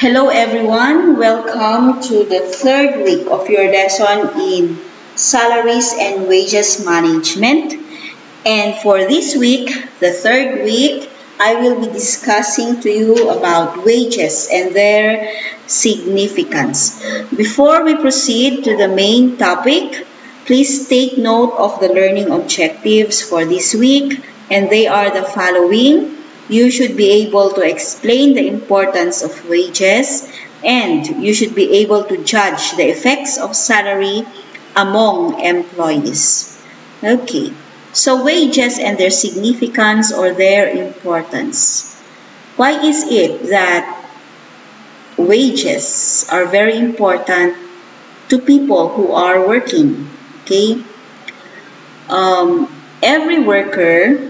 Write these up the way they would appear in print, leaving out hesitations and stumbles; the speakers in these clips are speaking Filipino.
Hello everyone, welcome to the third week of your lesson in Salaries and Wages Management. And for this week, the third week, I will be discussing to you about wages and their significance. Before we proceed to the main topic, please take note of the learning objectives for this week, and they are the following. You should be able to explain the importance of wages, and you should be able to judge the effects of salary among employees. Okay, so wages and their significance or their importance. Why is it that wages are very important to people who are working? Okay, every worker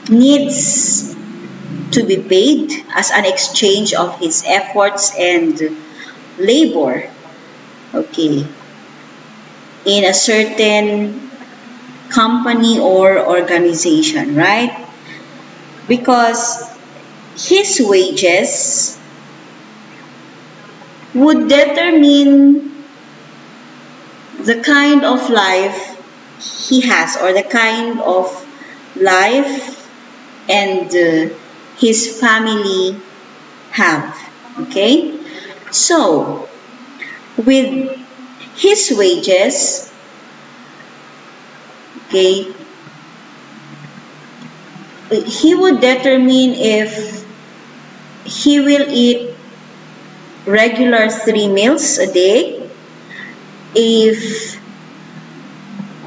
needs to be paid as an exchange of his efforts and labor, okay, in a certain company or organization, right? Because his wages would determine the kind of life he has, or the kind of life and his family have. Okay, so with his wages, okay, he would determine if he will eat regular 3 meals a day, if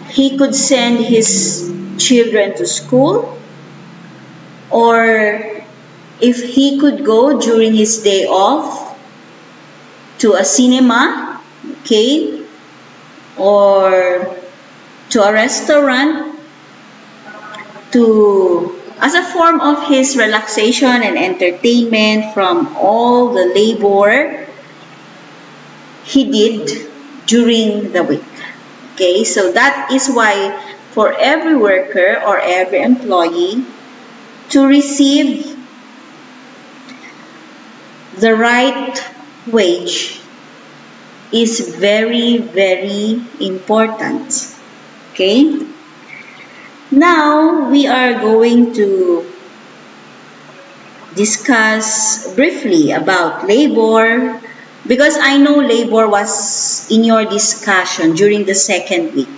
he could send his children to school, or if he could go during his day off to a cinema, okay, or to a restaurant as a form of his relaxation and entertainment from all the labor he did during the week. Okay, so that is why for every worker or every employee to receive the right wage is very, very important. Okay? Now, we are going to discuss briefly about labor, because I know labor was in your discussion during the second week.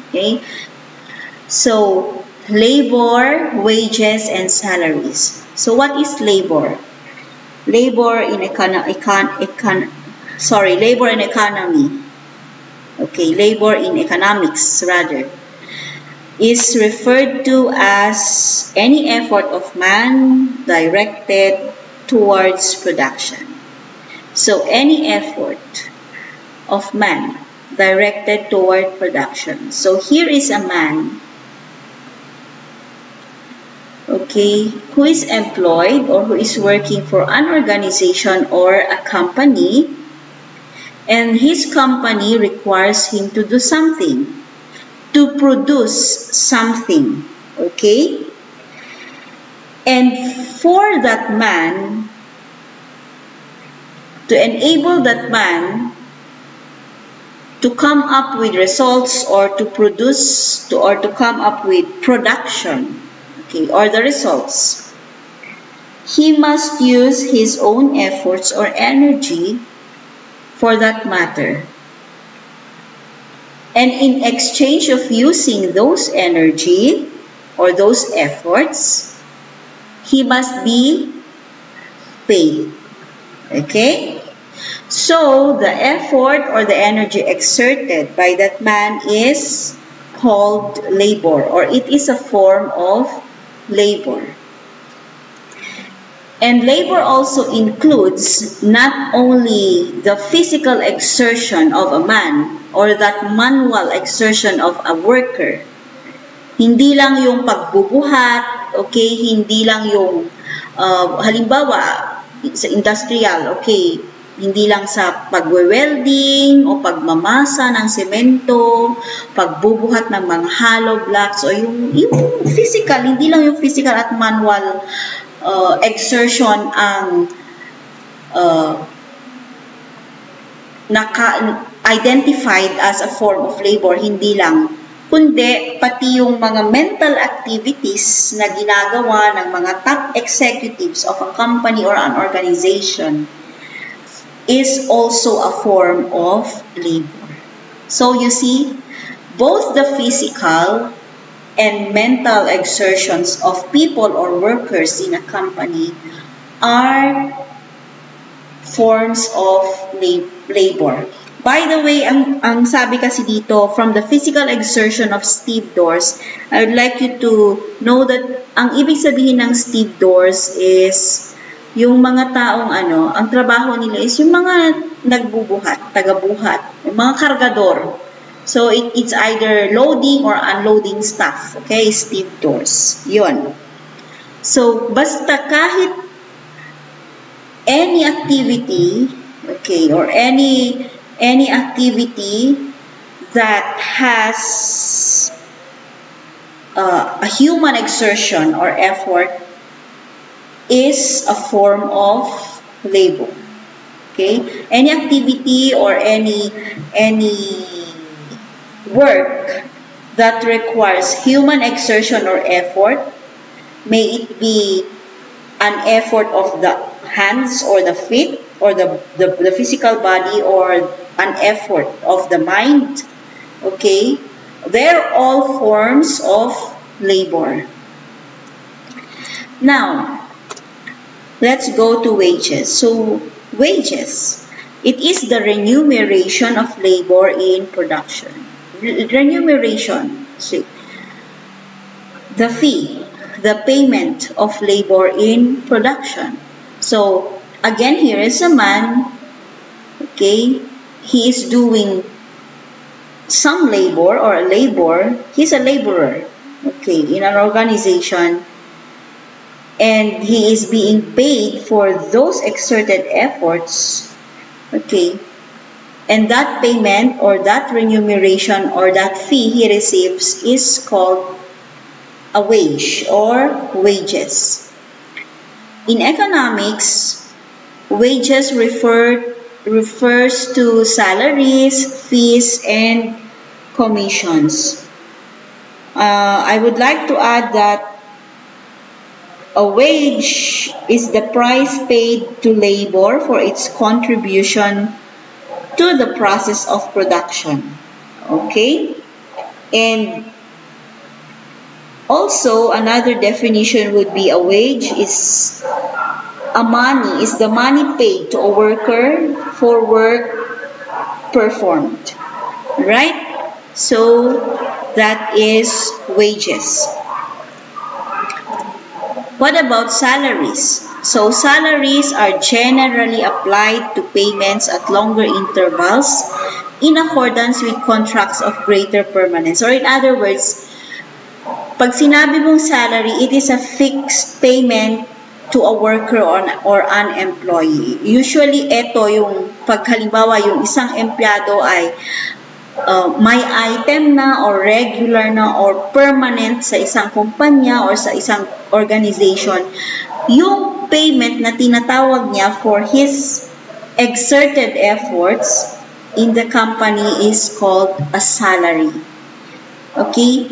Okay? So, labor, wages, and salaries. So, what is labor? Labor in labor in economy. Okay, labor in economics rather, is referred to as any effort of man directed towards production. So, any effort of man directed toward production. So, here is a man, okay, who is employed or who is working for an organization or a company, and his company requires him to do something, to produce something, okay? And for that man, to enable that man to come up with results or to produce or to come up with production, okay, or the results, he must use his own efforts or energy for that matter. And in exchange of using those energy or those efforts, he must be paid. Okay? So, the effort or the energy exerted by that man is called labor, or it is a form of labor. And labor also includes not only the physical exertion of a man or that manual exertion of a worker. Hindi lang yung pagbubuhat, okay? Hindi lang yung, halimbawa, sa industrial, okay? Hindi lang sa pagwe-welding o pagmamasa ng semento, pagbubuhat ng mga hollow blocks, o yung physical, hindi lang yung physical at manual exertion ang uh, identified as a form of labor, hindi lang, kundi pati yung mga mental activities na ginagawa ng mga top executives of a company or an organization is also a form of labor. So you see, both the physical and mental exertions of people or workers in a company are forms of labor. By the way, ang sabi kasi dito, from the physical exertion of stevedores, I would like you to know that ang ibig sabihin ng stevedores is yung mga taong ang trabaho nila is yung mga nagbubuhat, tagabuhat, yung mga kargador. So, it's either loading or unloading stuff. Okay, stevedores. Yun. So, basta kahit any activity, okay, or any activity that has a human exertion or effort is a form of labor. Okay, any activity or any work that requires human exertion or effort, may it be an effort of the hands or the feet or the physical body or an effort of the mind, okay, they're all forms of labor. Now, let's go to wages. So, wages, it is the remuneration of labor in production. Remuneration, see, the fee, the payment of labor in production. So, again, here is a man, okay, he is doing some labor or a labor, he's a laborer, okay, in an organization, and he is being paid for those exerted efforts, okay, and that payment or that remuneration or that fee he receives is called a wage or wages. In economics, wages refers to salaries, fees, and commissions. I would like to add that a wage is the price paid to labor for its contribution to the process of production. Okay? And also, another definition would be a wage is the money paid to a worker for work performed. Right? So, that is wages. What about salaries? So, salaries are generally applied to payments at longer intervals in accordance with contracts of greater permanence. Or in other words, pag sinabi mong salary, it is a fixed payment to a worker or an employee. Usually, ito yung paghalimbawa yung isang empleyado ay may item na or regular na or permanent sa isang kumpanya or sa isang organization, yung payment na tinatawag niya for his exerted efforts in the company is called a salary. Okay?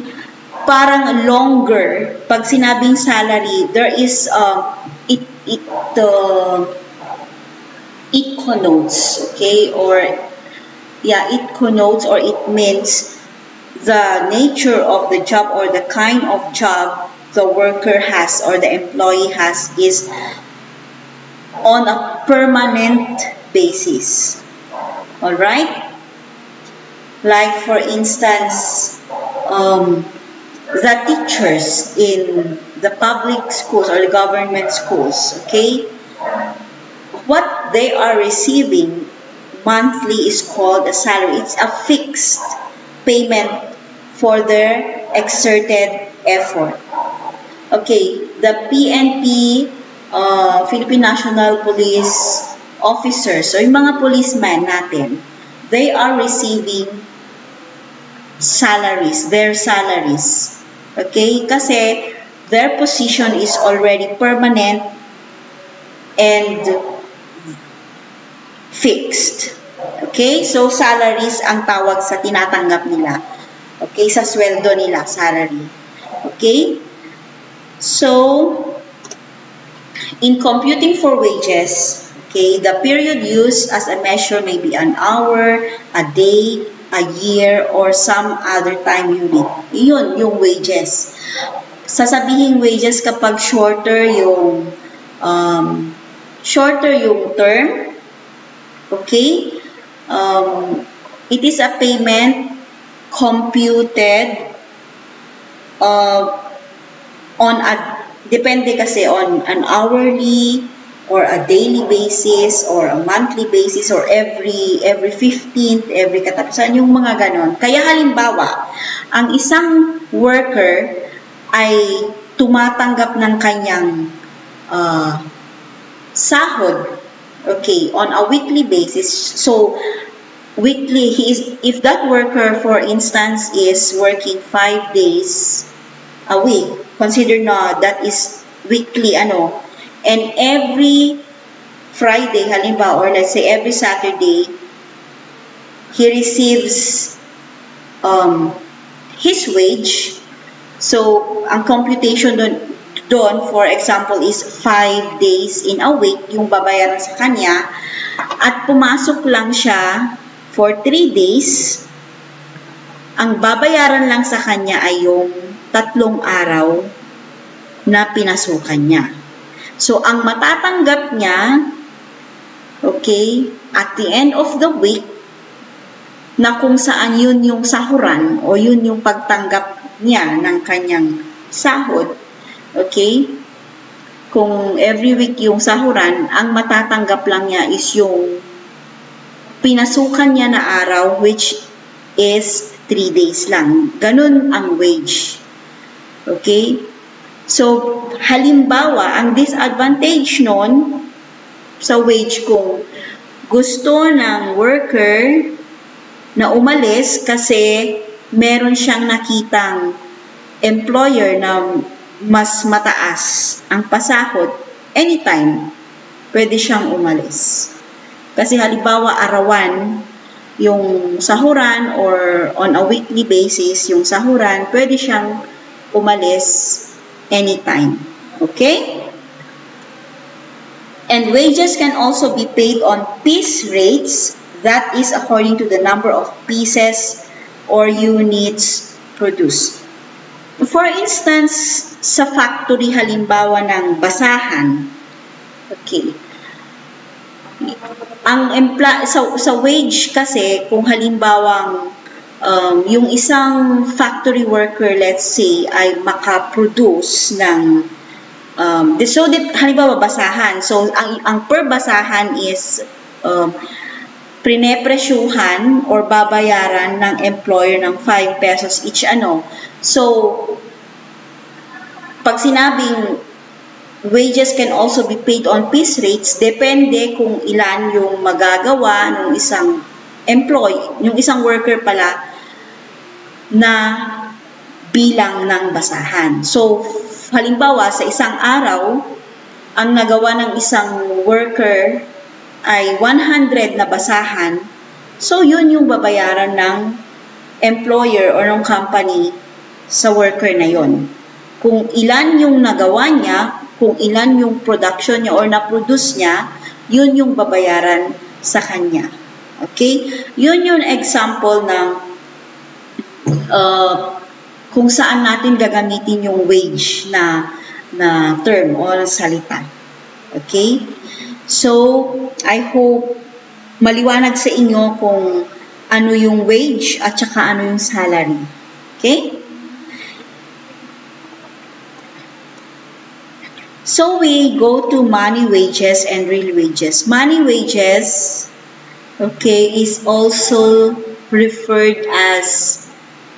Parang longer. Pag sinabing salary, there is it connotes, okay, or it connotes or it means the nature of the job or the kind of job the worker has or the employee has is on a permanent basis. Alright? Like for instance, the teachers in the public schools or the government schools, okay? What they are receiving monthly is called a salary. It's a fixed payment for their exerted effort. Okay, the PNP, Philippine National Police officers, so yung mga policemen natin, they are receiving salaries, their salaries. Okay, kasi their position is already permanent and fixed. Okay? So, salaries ang tawag sa tinatanggap nila. Okay? Sa sweldo nila, salary. Okay? So, in computing for wages, okay, the period used as a measure may be an hour, a day, a year, or some other time unit. Iyon, yung wages. Sasabihin wages kapag shorter yung term. Okay? It is a payment computed on a, depende kasi on an hourly or a daily basis or a monthly basis or every 15th, every katapusan, yung mga ganon. Kaya halimbawa, ang isang worker ay tumatanggap ng kanyang sahod, okay, on a weekly basis. So, weekly, if that worker, for instance, is working 5 days a week, consider na that is weekly, and every Friday, halimbawa, or let's say every Saturday, he receives his wage. So, ang computation doon, for example, is 5 days in a week, yung babayaran sa kanya, at pumasok lang siya for 3 days, ang babayaran lang sa kanya ay yung 3 araw na pinasukan niya. So, ang matatanggap niya, okay, at the end of the week, na kung saan yun yung sahuran o yun yung pagtanggap niya ng kanyang sahod, okay, kung every week yung sahuran, ang matatanggap lang niya is yung pinasukan niya na araw, which is 3 days lang. Ganun ang wage. Okay? So, halimbawa, ang disadvantage nun sa wage, kung gusto ng worker na umalis kasi meron siyang nakitang employer na mas mataas ang pasahod, anytime, pwede siyang umalis. Kasi halimbawa, arawan, yung sahuran or on a weekly basis, yung sahuran, pwede siyang umalis anytime. Okay? And wages can also be paid on piece rates, that is according to the number of pieces or units produced. For instance, sa factory halimbawa ng basahan, okay, sa wage kasi, kung halimbawang yung isang factory worker, let's say, ay makaproduce ng halimbawa basahan. So, ang per basahan is prinepresyuhan or babayaran ng employer ng 5 pesos each So, pag sinabing wages can also be paid on piece rates, depende kung ilan yung magagawa ng isang yung isang worker pala na bilang ng basahan. So, halimbawa, sa isang araw, ang nagawa ng isang worker ay 100 na basahan, so yun yung babayaran ng employer or ng company sa worker na yon. Kung ilan yung nagawa niya, kung ilan yung production niya or na-produce niya, yun yung babayaran sa kanya. Okay? Yun yung example ng kung saan natin gagamitin yung wage na term o salita. Okay? So, I hope maliwanag sa inyo kung ano yung wage at saka ano yung salary. Okay? So, we go to money wages and real wages. Money wages, okay, is also referred as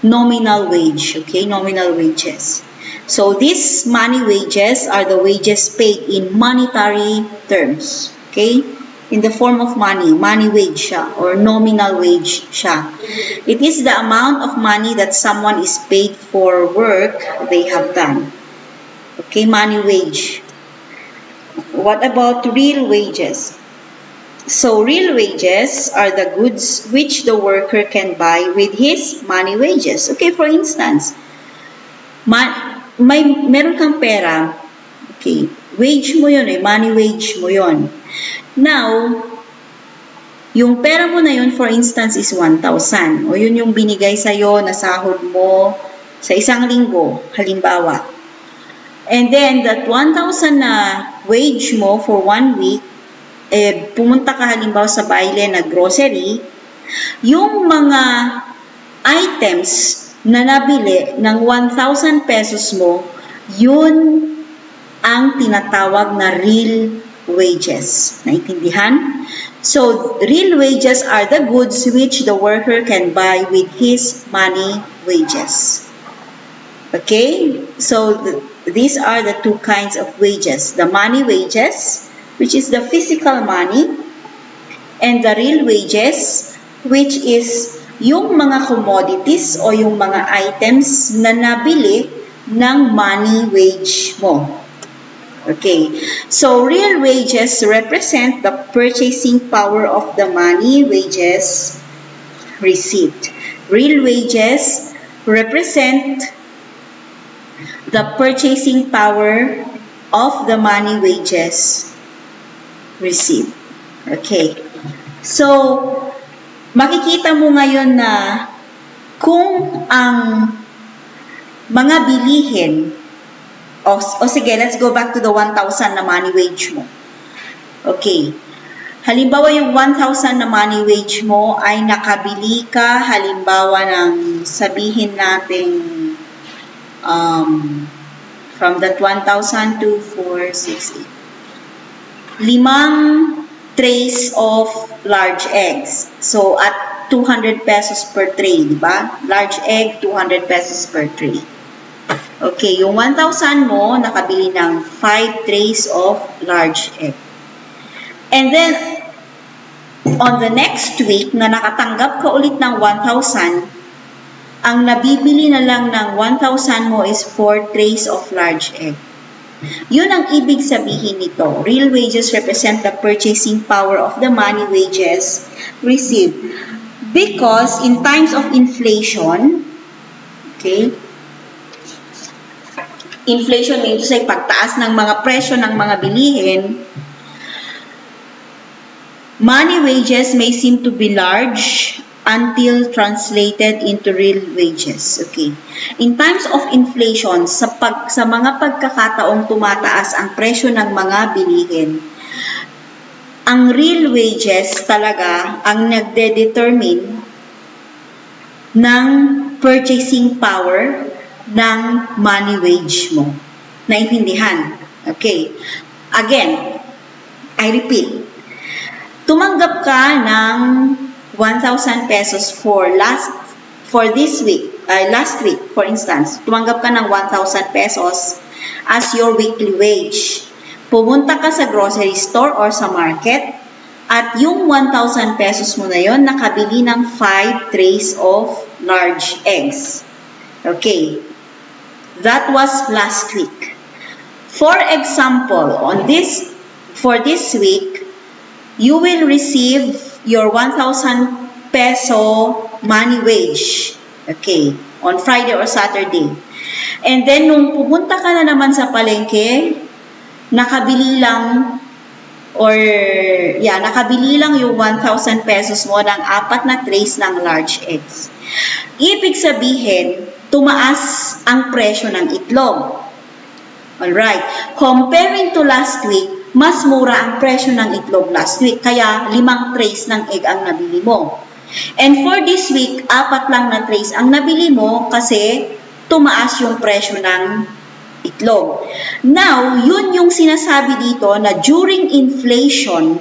nominal wage, okay, nominal wages. So, these money wages are the wages paid in monetary terms, okay, in the form of money wage siya, or nominal wage siya. It is the amount of money that someone is paid for work they have done. Okay, money wage. What about real wages? So real wages are the goods which the worker can buy with his money wages. Okay, for instance, meron kang pera. Okay, wage mo yun money wage mo yun. Now, yung pera mo na yun, for instance, is 1,000. O yun yung binigay sa'yo na sahod mo sa isang linggo, halimbawa. And then, that 1,000 na wage mo for 1 week, pumunta ka halimbawa sa baile na grocery, yung mga items na nabili ng 1,000 pesos mo, yun ang tinatawag na real wages. Naintindihan? So, real wages are the goods which the worker can buy with his money wages. Okay? So, these are the two kinds of wages. The money wages, which is the physical money, and the real wages, which is yung mga commodities o yung mga items na nabili ng money wage mo. Okay, so real wages represent the purchasing power of the money wages received. Real wages represent the purchasing power of the money wages received. Okay, so makikita mo ngayon na kung ang mga bilihin, o sige, let's go back to the 1,000 na money wage mo. Okay. Halimbawa yung 1,000 na money wage mo ay nakabili ka, halimbawa ng sabihin natin from that 1,000 to 4, 6, 8. 5 trays of large eggs. So, at 200 pesos per tray, di ba? Large egg, 200 pesos per tray. Okay, yung 1,000 mo, nakabili ng 5 trays of large egg. And then, on the next week, na nakatanggap ka ulit ng 1,000, ang nabibili na lang ng 1,000 mo is 4 trays of large egg. Yun ang ibig sabihin nito. Real wages represent the purchasing power of the money wages received. Because in times of inflation, okay, inflation means ay pagtaas ng mga presyo ng mga bilihin, money wages may seem to be large until translated into real wages. Okay. In times of inflation, sa mga pagkakataong tumataas ang presyo ng mga bilihin, ang real wages talaga ang nagde-determine ng purchasing power ng money wage mo. Naintindihan? Okay. Again, I repeat. Tumanggap ka ng 1,000 pesos for this week. Last week, for instance. Tumanggap ka ng 1,000 pesos as your weekly wage. Pumunta ka sa grocery store or sa market at yung 1,000 pesos mo na yon nakabili ng 5 trays of large eggs. Okay. That was last week. For example, for this week, you will receive your 1,000 peso money wage. Okay, on Friday or Saturday. And then, nung pumunta ka na naman sa palengke, nakabili lang yung 1,000 pesos mo ng 4 na trays ng large eggs. Ibig sabihin, tumaas ang presyo ng itlog. Alright. Comparing to last week, mas mura ang presyo ng itlog last week. Kaya, 5 trays ng egg ang nabili mo. And for this week, 4 lang na trays ang nabili mo kasi tumaas yung presyo ng itlog. Now, yun yung sinasabi dito na during inflation,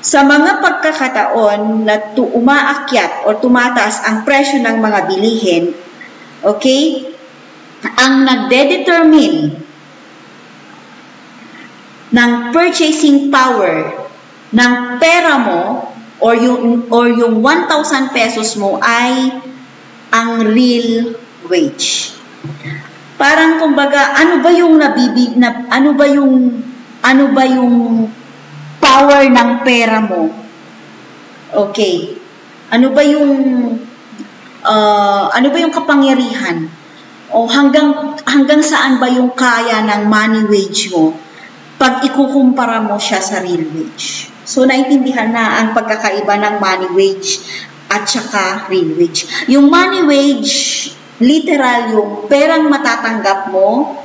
sa mga pagkakataon na umaakyat o tumataas ang presyo ng mga bilihin, okay, ang nagde-determine ng purchasing power ng pera mo or yung 1,000 pesos mo ay ang real wage. Parang kumbaga, ano ba yung power ng pera mo? Okay. Ano ba yung kapangyarihan? O hanggang saan ba yung kaya ng money wage mo pag ikukumpara mo siya sa real wage? So, naintindihan na ang pagkakaiba ng money wage at saka real wage. Yung money wage, literal yung perang matatanggap mo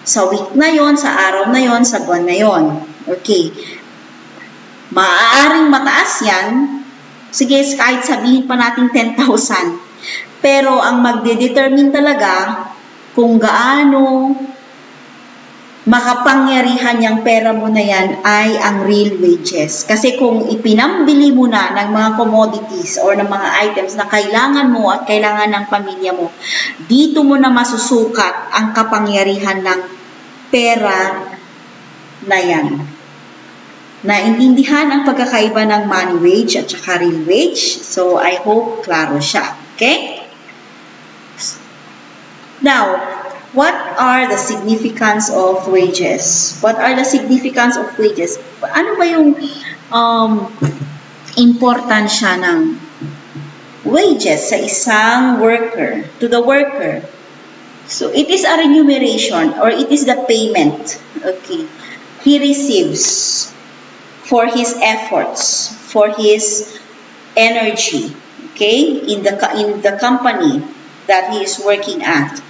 sa week na yon, sa araw na yon, sa buwan na yon. Okay. Maaaring mataas yan. Sige, kahit sabihin pa natin 10,000. Pero ang magde-determine talaga kung gaano makapangyarihan yung pera mo na yan ay ang real wages. Kasi kung ipinambili mo na ng mga commodities or ng mga items na kailangan mo at kailangan ng pamilya mo, dito mo na masusukat ang kapangyarihan ng pera na yan. Naintindihan ang pagkakaiba ng money wage at saka real wage. So, I hope klaro siya. Okay? Now, what are the significance of wages? What are the significance of wages? Ano ba yung importansya ng wages sa isang worker, to the worker? So, it is a remuneration or it is the payment, okay, he receives for his efforts, for his energy, okay, in the company that he is working at.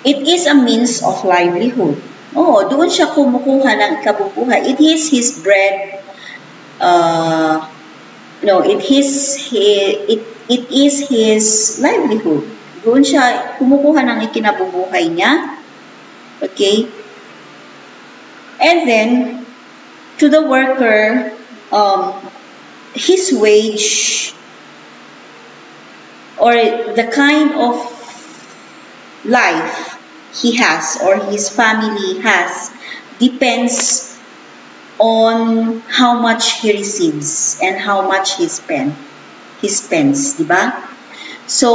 It is a means of livelihood. Oh, doon siya kumukuha ng kabubuhay. It is his bread. It is his livelihood. Doon siya kumukuha ng ikinabubuhay niya. Okay? And then, to the worker, his wage or the kind of life he has or his family has depends on how much he receives and how much he spends, di ba? So,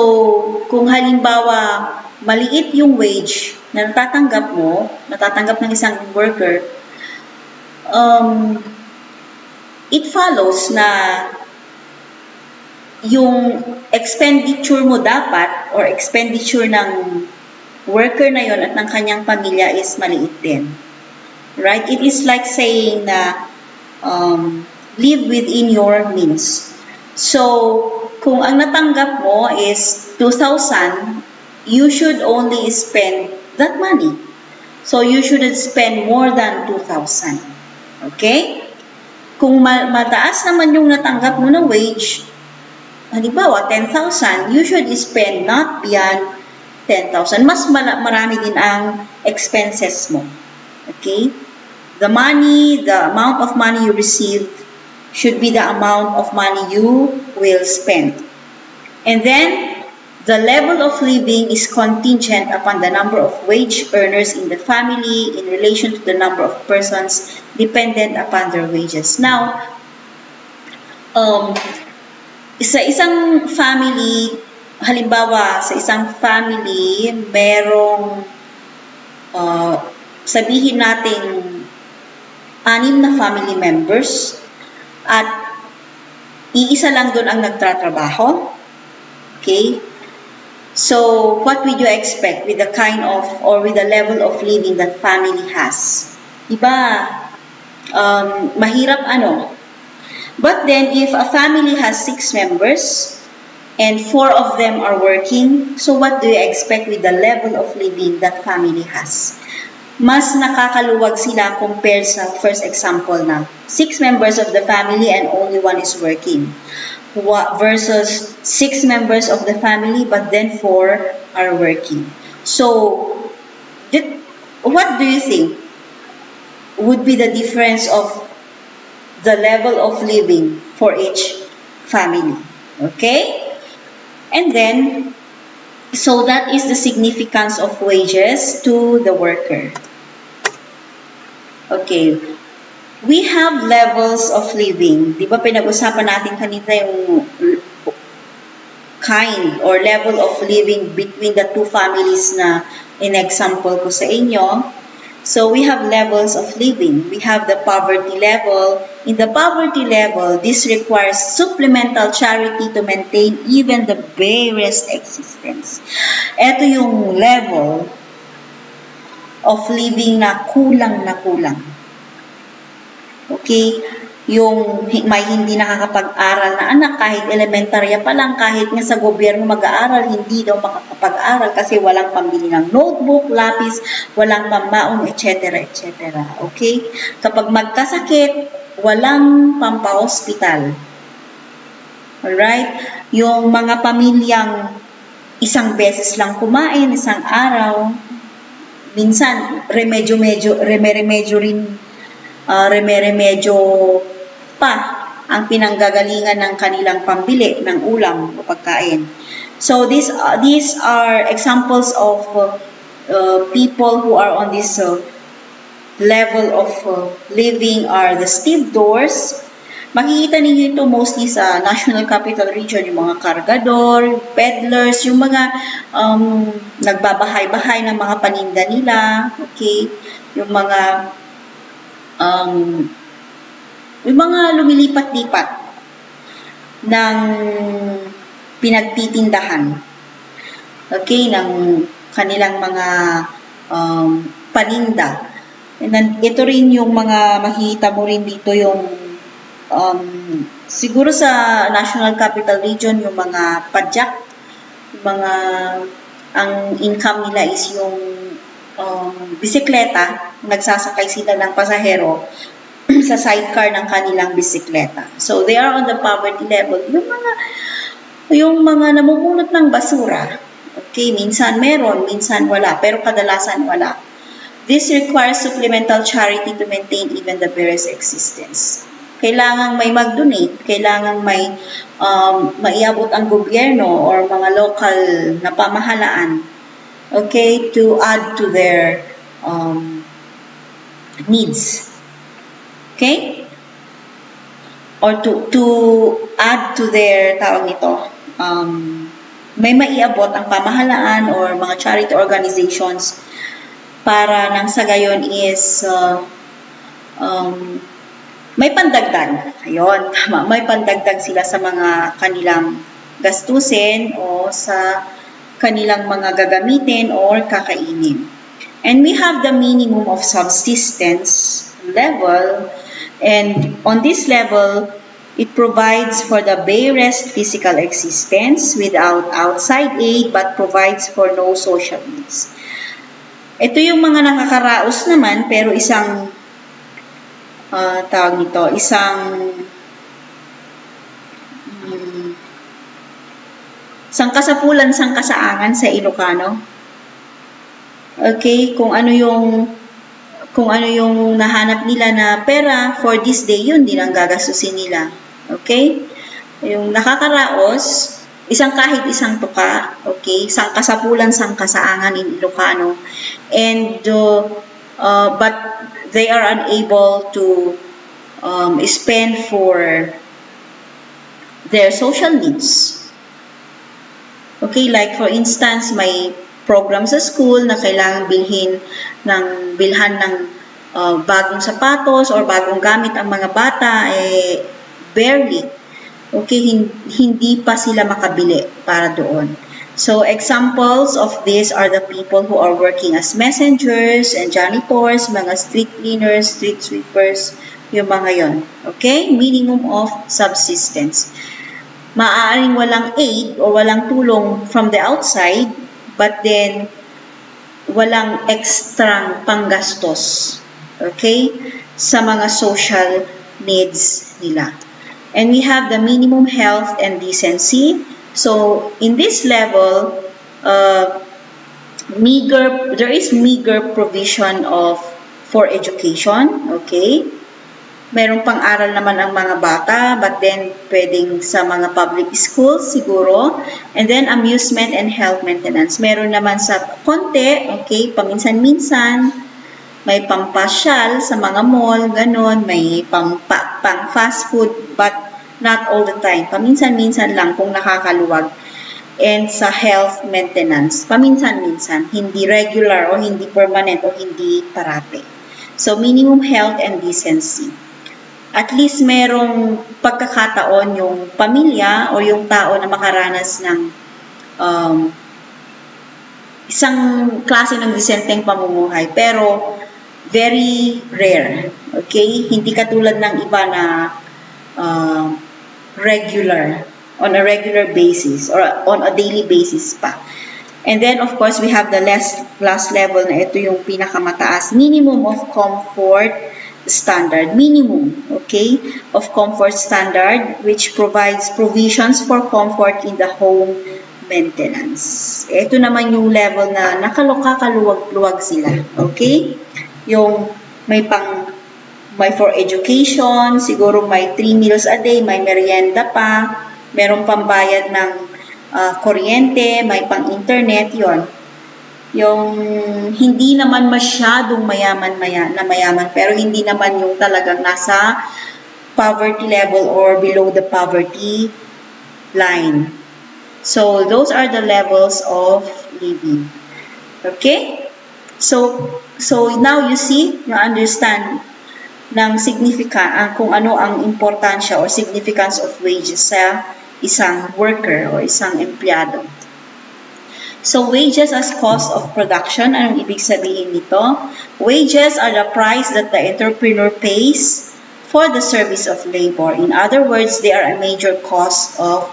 kung halimbawa maliit yung wage na natatanggap ng isang worker, it follows na yung expenditure mo dapat or expenditure ng worker na yon at ng kanyang pamilya is maliit din. Right? It is like saying na live within your means. So, kung ang natanggap mo is 2,000, you should only spend that money. So, you shouldn't spend more than 2,000. Okay? Kung mataas naman yung natanggap mo na wage, halimbawa 10,000, you should spend not beyond 10,000. Mas marami din ang expenses mo. Okay? The amount of money you receive should be the amount of money you will spend. And then, the level of living is contingent upon the number of wage earners in the family in relation to the number of persons dependent upon their wages. Now, sa isang family, halimbawa, sa isang family, merong, sabihin natin, 6 na family members at iisa lang doon ang nagtatrabaho. Okay? So, what would you expect with the kind of or with the level of living that family has? Diba? Mahirap ano? But then, if a family has 6 members, and 4 of them are working, so what do you expect with the level of living that family has? Mas nakakaluwag sila compared sa first example na 6 members of the family and only 1 is working. Versus 6 members of the family but then 4 are working. So, what do you think would be the difference of the level of living for each family? Okay? And then, so that is the significance of wages to the worker. Okay. We have levels of living. Di ba pinag-usapan natin kanina yung kind or level of living between the two families na in-example ko sa inyo. So we have levels of living. We have the poverty level. In the poverty level, this requires supplemental charity to maintain even the barest existence. Ito yung level of living na kulang na kulang. Okay? Yung may hindi nakakapag-aral na anak, kahit elementarya pa lang, kahit nga sa gobyerno mag-aaral, hindi daw makakapag-aral kasi walang pambili ng notebook, lapis, walang pambaon, etc. etc. Okay? Kapag magkasakit, walang pampa-hospital. Alright? Yung mga pamilyang isang beses lang kumain, isang araw, minsan remedyo pa ang pinanggagalingan ng kanilang pambili ng ulam o pagkain. So these are examples of people who are on this level of living are the stevedores. Makikita ninyo ito mostly sa National Capital Region, yung mga kargador, peddlers, yung mga nagbabahay-bahay ng mga paninda nila, okay? Yung mga lumilipat-lipat ng pinagtitindahan, okay, ng kanilang mga paninda. And then, ito rin yung mga makikita mo rin dito yung siguro sa National Capital Region, yung mga padyak, yung mga ang income nila is yung bisikleta, nagsasakay sila ng pasahero sa sidecar ng kanilang bisikleta. So they are on the poverty level. Yung mga namumulot ng basura, okay, minsan meron, minsan wala, pero kadalasan wala. This requires supplemental charity to maintain even the barest existence. Kailangan may mag-donate, kailangan may maiabot ang gobyerno or mga local na pamahalaan, okay, to add to their needs. Okay? Or to add to their, tawag nito, may maiabot ang pamahalaan or mga charity organizations para nang sa gayon is may pandagdag. Ayun, tama. May pandagdag sila sa mga kanilang gastusin o sa kanilang mga gagamitin or kakainin. And we have the minimum of subsistence level, and on this level, it provides for the barest physical existence without outside aid but provides for no social needs. Ito yung mga nakakaraos naman, pero isang tawag nito, isang kasapulan, isang kasaangan sa Ilocano. Okay, kung ano yung nahanap nila na pera for this day, yun din ang gagastusin nila. Okay? Yung nakakaraos, kahit isang tuka, okay? Isang kasapulan, isang kasaangan in Ilocano. And but they are unable to spend for their social needs. Okay, like for instance, may program sa school na kailangan bilhan ng bagong sapatos or bagong gamit ang mga bata, barely. Okay, hindi pa sila makabili para doon. So examples of this are the people who are working as messengers and janitors, mga street cleaners, street sweepers, yung mga yon. Okay, minimum of subsistence. Maaaring walang aid o walang tulong from the outside, but then walang extra panggastos, okay, sa mga social needs nila. And we have the minimum health and decency. So in this level, there is meager provision for education, okay. Meron pang aral naman ang mga bata, but then pwedeng sa mga public schools siguro. And then amusement and health maintenance. Meron naman sa konti, okay, paminsan-minsan. May pampasyal sa mga mall, ganon. May pang fast food, but not all the time. Paminsan-minsan lang kung nakakaluwag. and sa health maintenance. Paminsan-minsan, hindi regular o hindi permanent o hindi parate. So, minimum health and decency. At least merong pagkakataon yung pamilya o yung tao na makaranas ng isang klase ng disenteng pamumuhay. Pero, very rare. Okay? Hindi katulad ng iba na regular, on a regular basis or on a daily basis pa. And then, of course, we have the last level na ito yung pinakamataas. Minimum of comfort standard. Minimum, okay, of comfort standard which provides provisions for comfort in the home maintenance. Ito naman yung level na nakakaluwag-luwag sila. Okay? Yung may for education, siguro may 3 meals a day, may merienda pa, merong pambayad ng kuryente, may pang-internet, yon. Yung hindi naman masyadong mayaman, pero hindi naman yung talagang nasa poverty level or below the poverty line. So, those are the levels of living. Okay? So now you see, you understand ng kung ano ang importansya or significance of wages sa isang worker o isang empleyado. So, wages as cost of production, anong ibig sabihin nito? Wages are the price that the entrepreneur pays for the service of labor. In other words, they are a major cost of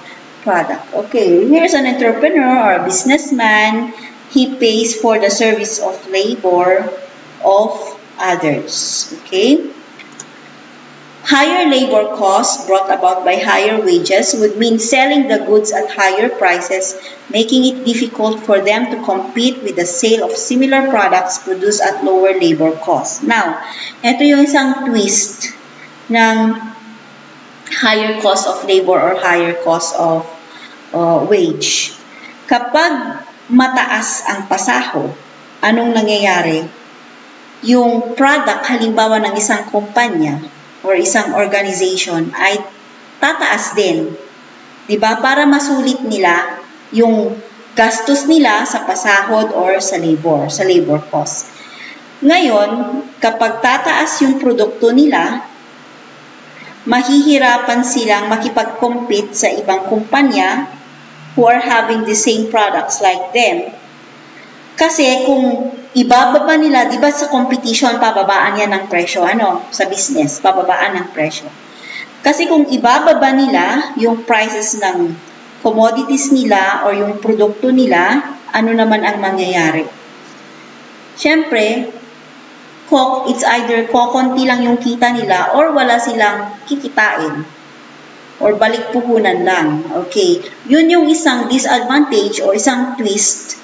product. Okay, here's an entrepreneur or a businessman. He pays for the service of labor of others. Okay? Higher labor costs brought about by higher wages would mean selling the goods at higher prices, making it difficult for them to compete with the sale of similar products produced at lower labor costs. Now, ito yung isang twist ng higher cost of labor or higher cost of wage. Kapag mataas ang pasahod, anong nangyayari? Yung product, halimbawa ng isang kumpanya, or isang organization ay tataas din. 'Di ba? Para masulit nila yung gastos nila sa pasahod or sa labor cost. Ngayon, kapag tataas yung produkto nila, mahihirapan silang makipag-compete sa ibang kumpanya who are having the same products like them. Kasi kung ibababa nila, di ba sa competition, pababaan yan ng presyo, sa business, pababaan ng presyo. Kasi kung ibababa nila yung prices ng commodities nila or yung produkto nila, ano naman ang mangyayari? Siyempre, it's either kokonti lang yung kita nila or wala silang kikitain or balik puhunan lang. Okay, yun yung isang disadvantage o isang twist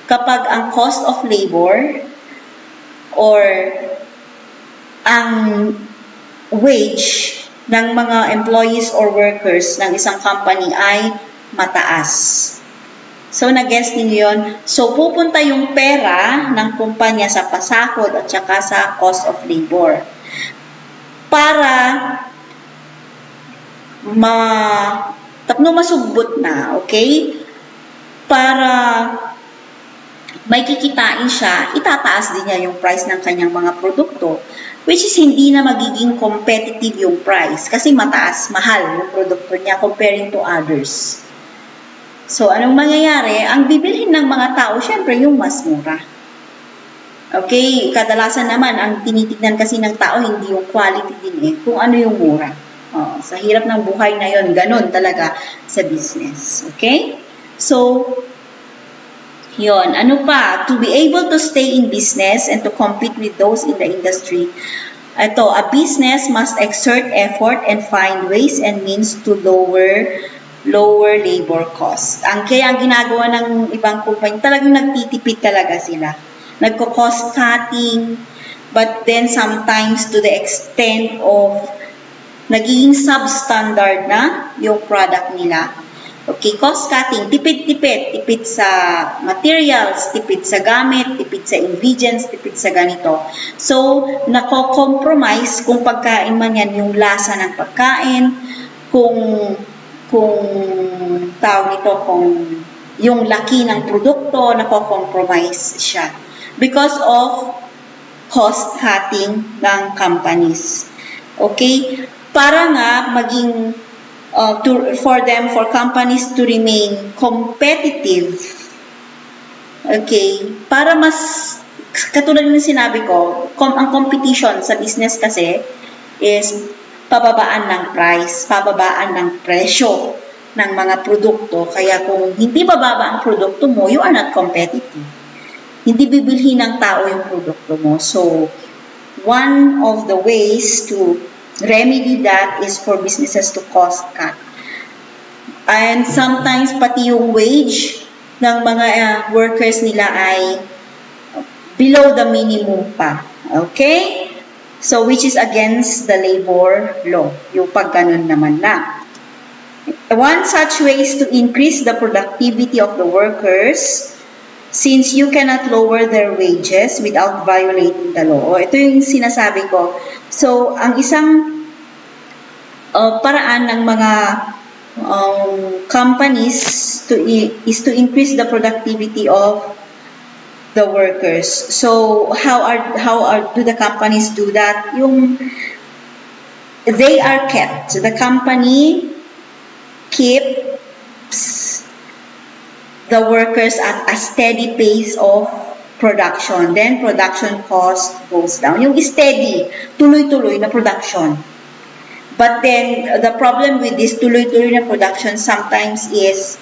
kapag ang cost of labor or ang wage ng mga employees or workers ng isang company ay mataas. So, nag-guess ninyo yun? So, pupunta yung pera ng kumpanya sa pasahod at saka sa cost of labor. Para masugbot na, okay? Para may kikitain siya, itataas din niya yung price ng kanyang mga produkto, which is hindi na magiging competitive yung price kasi mahal yung produkto niya comparing to others. So, anong mangyayari? Ang bibilhin ng mga tao, syempre, yung mas mura. Okay, kadalasan naman, ang tinitignan kasi ng tao, hindi yung quality din kung ano yung mura. Sa hirap ng buhay na yon, ganun talaga sa business. Okay? So, yon, ano pa? To be able to stay in business and to compete with those in the industry, a business must exert effort and find ways and means to lower labor costs. Kaya ang ginagawa ng ibang kumpanya, talagang nagtitipid talaga sila. Nagko-cost cutting, but then sometimes to the extent of nagiging substandard na yung product nila. Okay, cost cutting, tipid sa materials, tipid sa gamit, tipid sa ingredients, tipid sa ganito. So, nako-compromise kung pagkain man yan yung lasa ng pagkain, kung yung laki ng produkto, nako-compromise siya. Because of cost-cutting ng companies. Okay? Para nga maging, for companies to remain competitive. Okay? Para mas, katulad ng sinabi ko, ang competition sa business kasi is pababaan ng price, pababaan ng presyo ng mga produkto. Kaya kung hindi bababa ang produkto mo, you are not competitive. Hindi bibilhin ng tao yung produkto mo. So, one of the ways to remedy that is for businesses to cost cut. And sometimes pati yung wage ng mga workers nila ay below the minimum pa. Okay? So, which is against the labor law. Yung pag ganun naman na. One such way is to increase the productivity of the workers since you cannot lower their wages without violating the law. Ito yung sinasabi ko. So, ang isang paraan ng mga companies is to increase the productivity of the workers. So, do the companies do that? They are kept. The company keeps the workers at a steady pace of production. Then, production cost goes down. Yung steady, tuloy-tuloy na production. But then, the problem with this tuloy-tuloy na production sometimes is,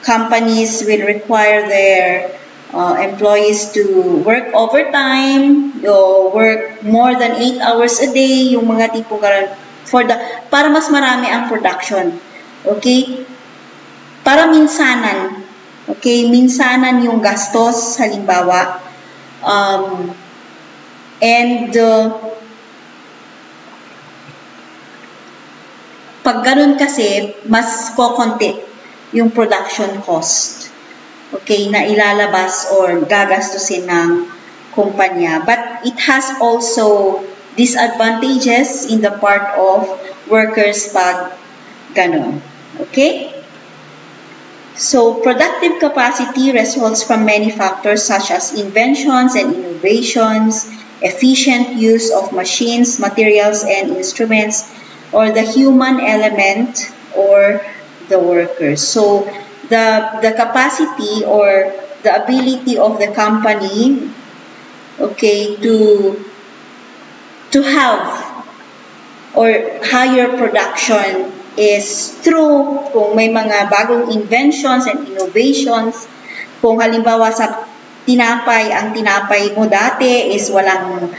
companies will require their employees to work overtime, work more than 8 hours a day, yung mga tipo para mas marami ang production. Okay? Para minsanan. Okay? Minsanan yung gastos, halimbawa. Pag ganun kasi, mas kokonti yung production cost. Okay? Na ilalabas or gagastusin ng kumpanya. But it has also disadvantages in the part of workers pag ganun. Okay? So, productive capacity results from many factors such as inventions and innovations, efficient use of machines, materials, and instruments, or the human element or the workers. So, the capacity or the ability of the company, okay, to have or higher production is through kung may mga bagong inventions and innovations. Kung halimbawa sa tinapay, ang tinapay mo dati is walang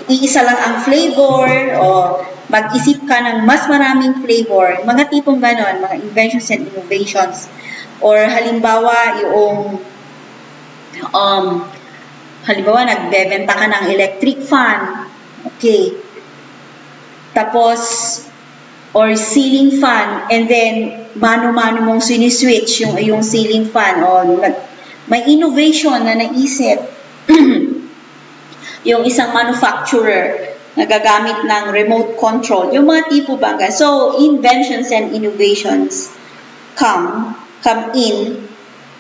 iisa lang ang flavor o mag-isip ka ng mas maraming flavor, mga tipong ganon, mga inventions and innovations. Or halimbawa yung nagbebenta ka ng electric fan, okay, tapos or ceiling fan, and then mano-mano mong siniswitch yung ceiling fan, o may innovation na naisip yung isang manufacturer na gagamit ng remote control, yung mga tipo bangga. So, inventions and innovations come in,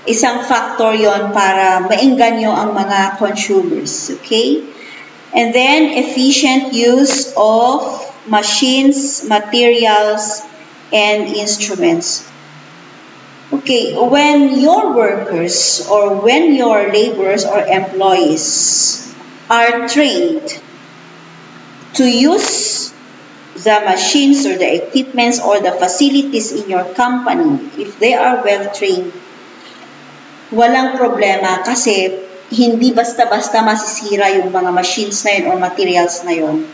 isang factor yon para maengganyo ang mga consumers, okay? And then, efficient use of machines, materials, and instruments. Okay, when your workers or when your laborers or employees are trained to use the machines or the equipments or the facilities in your company, if they are well trained, walang problema kasi hindi basta-basta masisira yung mga machines na yun or materials na yun.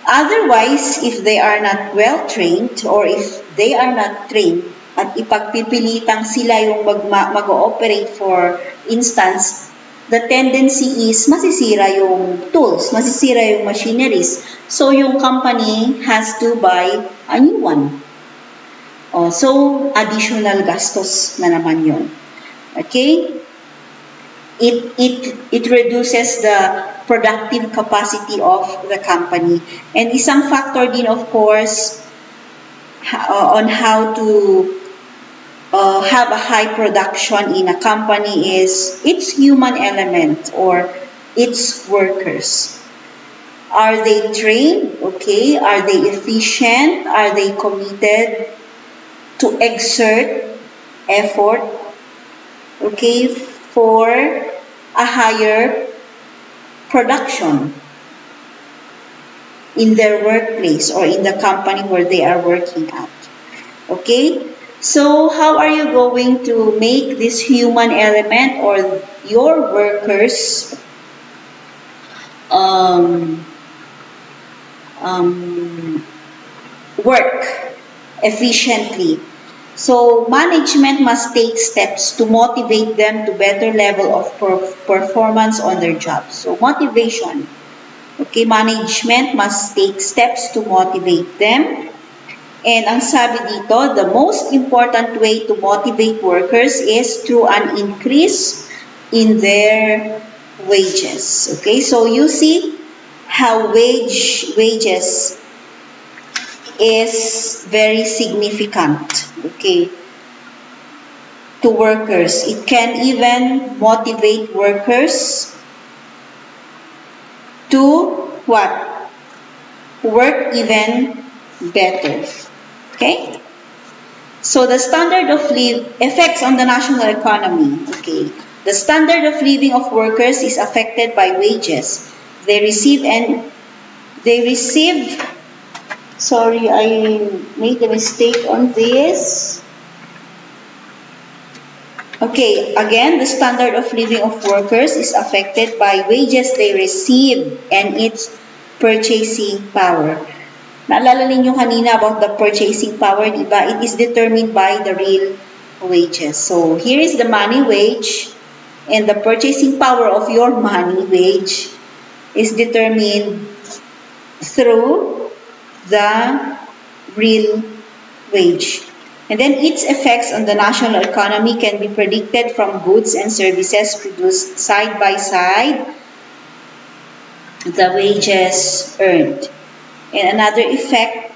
Otherwise, if they are not well trained or if they are not trained at ipagpipilitang sila yung mag-ooperate, for instance, the tendency is masisira yung tools, masisira yung machineries. So, yung company has to buy a new one. So, additional gastos na naman yun. Okay? It reduces the productive capacity of the company. And isang factor din, of course, on how to have a high production in a company is its human element or its workers. Are they trained? Okay. Are they efficient? Are they committed to exert effort? Okay, for a higher production in their workplace or in the company where they are working at. Okay? So, how are you going to make this human element or your workers um, um, work efficiently? So, management must take steps to motivate them to better level of performance on their jobs. So, motivation. Okay, management must take steps to motivate them. And ang sabi dito, the most important way to motivate workers is through an increase in their wages. Okay, so you see how wages is very significant, okay, to workers. It can even motivate workers to what? Work even better. Okay? So the standard of living effects on the national economy. Okay. The standard of living of workers is affected by wages. They receive sorry, I made a mistake on this. Okay, again, the standard of living of workers is affected by wages they receive and its purchasing power. Naalala ninyo kanina about the purchasing power, diba? It is determined by the real wages. So, here is the money wage and the purchasing power of your money wage is determined through the real wage. And then its effects on the national economy can be predicted from goods and services produced side by side, the wages earned. And another effect,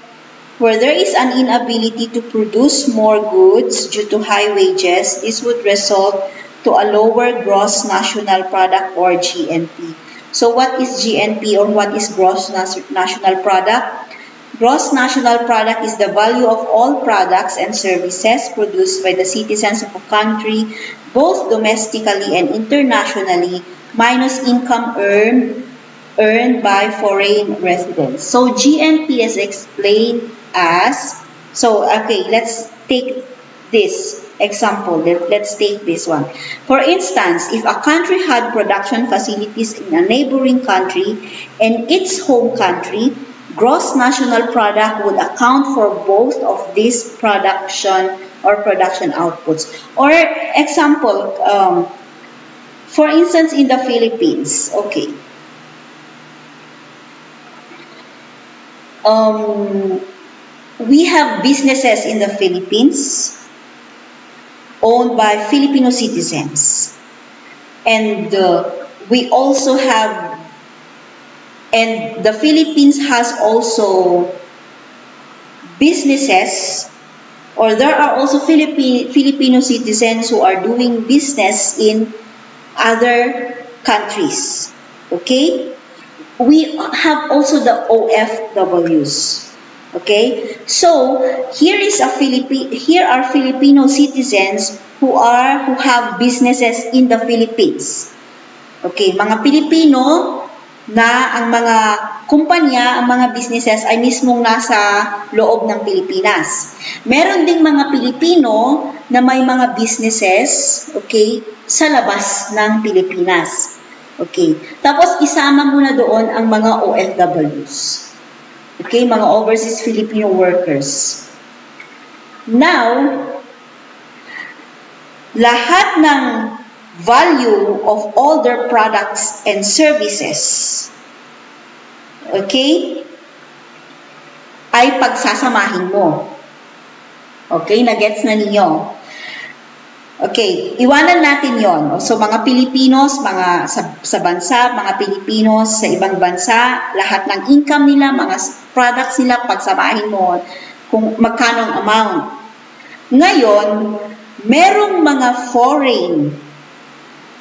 where there is an inability to produce more goods due to high wages, this would result to a lower gross national product or GNP. So what is GNP or what is gross national product? Gross national product is the value of all products and services produced by the citizens of a country, both domestically and internationally, minus income earned by foreign residents. So GNP is explained as, okay, let's take this example. Let's take this one. For instance, if a country had production facilities in a neighboring country and its home country, gross national product would account for both of these production or production outputs. Or example, for instance, in the Philippines, okay. We have businesses in the Philippines owned by Filipino citizens. And we also have, and the Philippines has also businesses, or there are also Filipino citizens who are doing business in other countries. Okay? We have also the OFWs. Okay? So, here are Filipino citizens who have businesses in the Philippines. Okay, mga Pilipino na ang mga kumpanya, ang mga businesses ay mismong nasa loob ng Pilipinas. Meron ding mga Pilipino na may mga businesses, okay, sa labas ng Pilipinas. Okay. Tapos isama mo na doon ang mga OFWs. Okay, mga overseas Filipino workers. Now, lahat ng value of all their products and services, okay, ay pagsasamahin mo. Okay, nagets na ninyo? Okay, iwanan natin yon. So, mga Pilipinos, mga sa bansa, mga Pilipinos sa ibang bansa, lahat ng income nila, mga products nila, pagsamahin mo. kung magkanong amount. Ngayon, merong mga foreign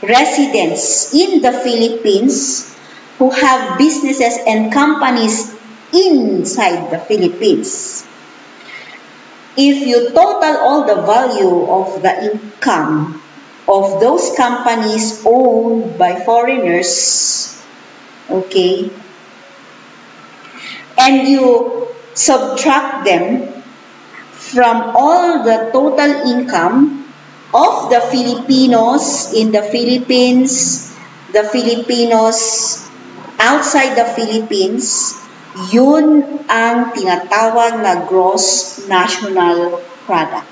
residents in the Philippines who have businesses and companies inside the Philippines. If you total all the value of the income of those companies owned by foreigners, okay, and you subtract them from all the total income of the Filipinos in the Philippines, the Filipinos outside the Philippines, yun ang tinatawag na gross national product.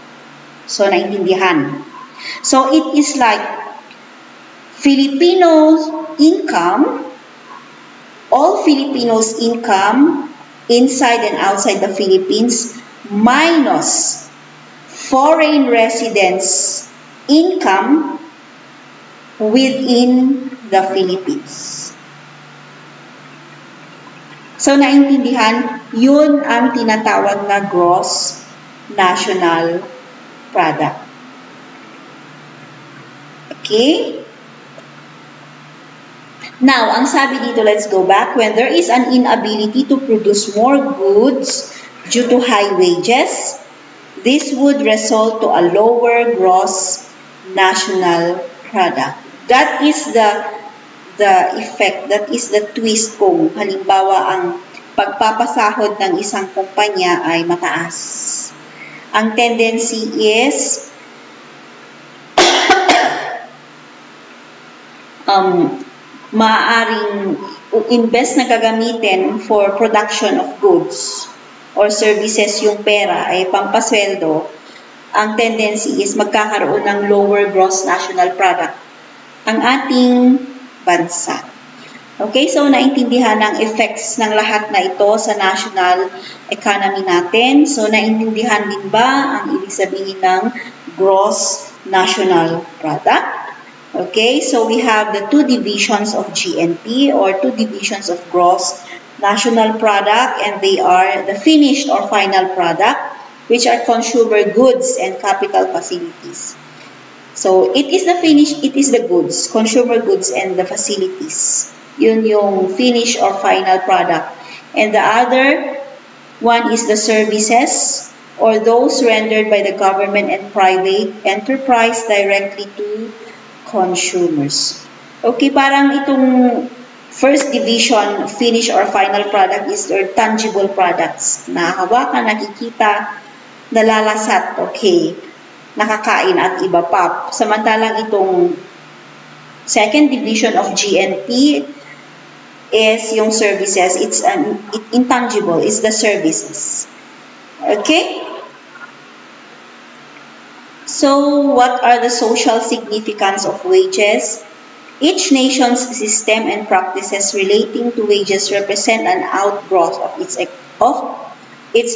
So, naintindihan. So, it is like Filipino income, all Filipinos' income inside and outside the Philippines minus foreign residents' income within the Philippines. So, naintindihan, yun ang tinatawag na gross national product. Okay? Now, ang sabi dito, let's go back. When there is an inability to produce more goods due to high wages, this would result to a lower gross national product. That is the effect, that is the twist kung halimbawa ang pagpapasahod ng isang kumpanya ay mataas. Ang tendency is maaaring invest na gagamitin for production of goods or services yung pera ay pampasweldo. Ang tendency is magkakaroon ng lower gross national product ang ating bansa. Okay, so naintindihan ang effects ng lahat na ito sa national economy natin. So naintindihan din ba ang ibig sabihin ng gross national product? Okay, so we have the two divisions of GNP or two divisions of gross national product, and they are the finished or final product, which are consumer goods and capital facilities. So, it is the finished, it is the goods, consumer goods and the facilities. Yun yung finished or final product. And the other one is the services or those rendered by the government and private enterprise directly to consumers. Okay, parang itong first division, finished or final product is their tangible products na hawakan, nakikita, nalalasat, okay, nakakain at iba pa. Samantalang itong second division of GNP is yung services. It's intangible, it's the services. Okay? So, what are the social significance of wages? Each nation's system and practices relating to wages represent an outgrowth of its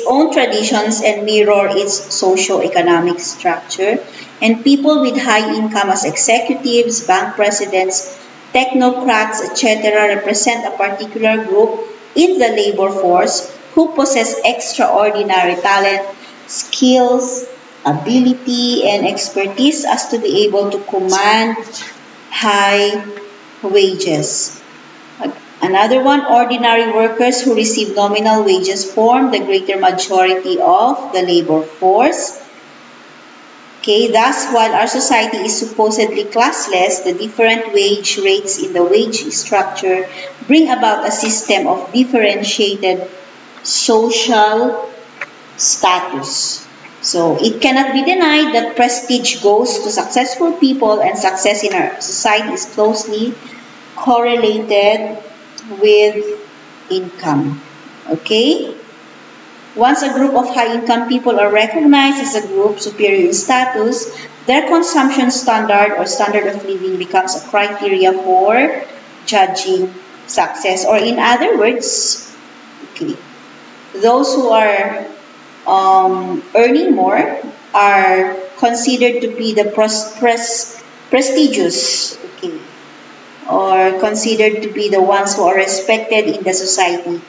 own traditions and mirror its socio-economic structure, and people with high income as executives, bank presidents, technocrats, etc. represent a particular group in the labor force who possess extraordinary talent, skills, ability, and expertise as to be able to command high wages. Another one, ordinary workers who receive nominal wages form the greater majority of the labor force. Okay, thus, while our society is supposedly classless, the different wage rates in the wage structure bring about a system of differentiated social status. So, it cannot be denied that prestige goes to successful people and success in our society is closely correlated with income. Okay? Once a group of high-income people are recognized as a group superior in status, their consumption standard or standard of living becomes a criteria for judging success. Or in other words, okay, those who are earning more are considered to be the prestigious, okay, or considered to be the ones who are respected in the society.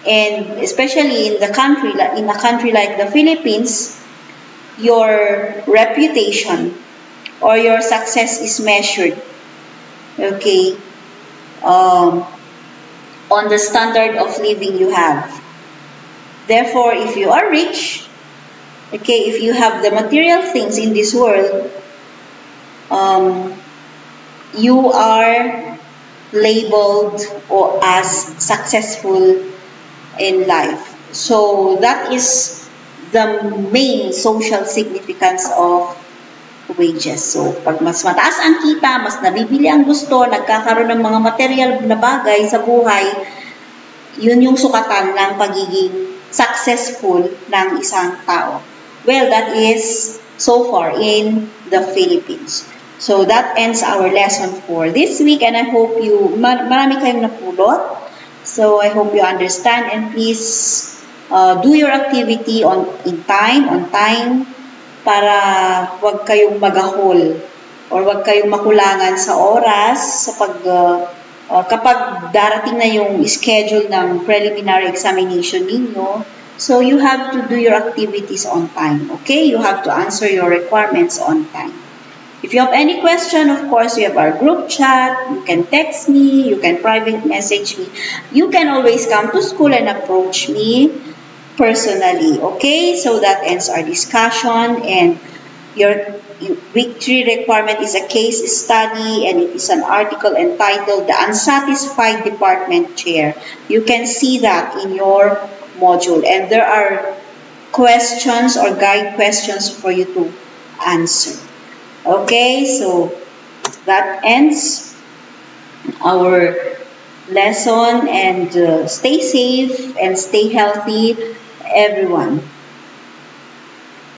And especially in a country like the Philippines, your reputation or your success is measured, okay, um, on the standard of living you have. Therefore, if you are rich, okay, if you have the material things in this world, um, you are labeled or as successful in life. So that is the main social significance of wages. So pag mas mataas ang kita, mas nabibili ang gusto, nagkakaroon ng mga material na bagay sa buhay, yun yung sukatan ng pagiging successful ng isang tao. Well, that is so far in the Philippines. So that ends our lesson for this week, and I hope marami kayong napulot. So I hope you understand, and please do your activity on time, para wag kayong magahol or wag kayong makulangan sa oras sa kapag darating na yung schedule ng preliminary examination ninyo. So you have to do your activities on time, okay? You have to answer your requirements on time. If you have any question, of course, we have our group chat. You can text me, you can private message me. You can always come to school and approach me personally, okay? So that ends our discussion, and your week 3 requirement is a case study, and it is an article entitled The Unsatisfied Department Chair. You can see that in your module, and there are questions or guide questions for you to answer. Okay, so that ends our lesson, and stay safe and stay healthy, everyone.